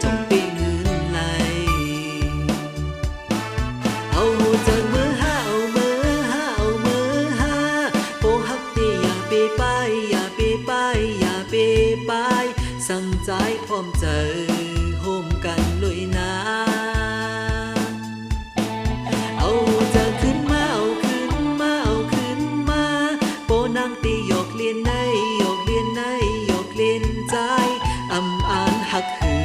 จงปีเงินไหลเอาจากมือห้าเอามือห้าเอามือห้าโปฮักตีอย่าเปไปอย่าเปไปอย่าเปไปสั่งใจพร้อมเจอโฮมกันลุยนาเอาจะขึ้นมาเอาขึ้นมาเอาขึ้นมาโปนางตีหยอกเลียนในหยอกเลียนในหยอกเลียนใจอำอ่านหักหื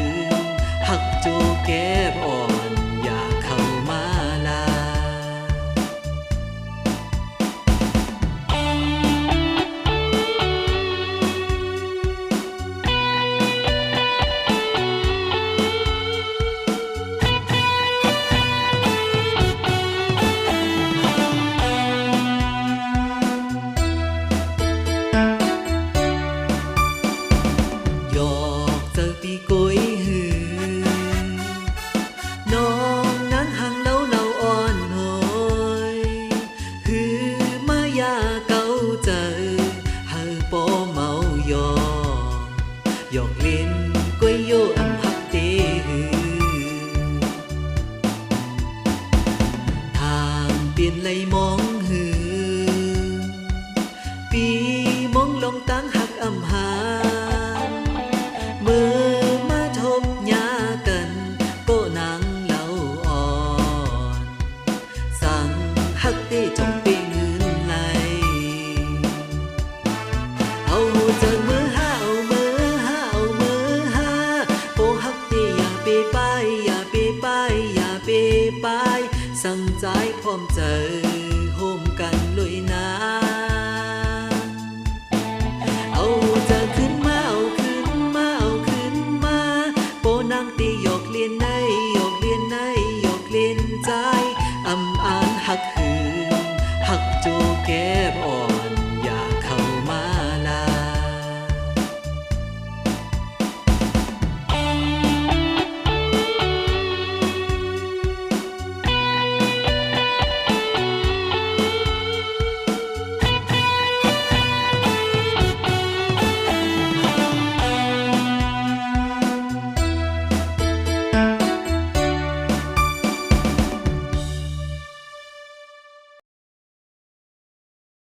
นหักจูแก้บอ่อนอยากเข้ามาลาหยอกเจอปีกุยหือน้องนางหังเล่าเล่าอ่อนหอยหือมายาเก่าเจอเฮอปอเมาหยอกหยอกเล่นกุยโยอำพักเตหือทางเปลี่ยนเลยมองหือปีมองลงตั้งหักอำหามือมาทบยากันก็นางเล่าอ่อนสั่งฮักตีจงปีเงินไหลเอาจากมือห้าเอามือห้าเอามือห้าโปฮักตีอย่าเปไปอย่าเปไปอย่าเปไปสั่งใจพร้อมเจอโฮมกันลุยนาเอาจะขึ้นมาเอาขึ้นมาเอาขึ้นมาโปนางตีหยอก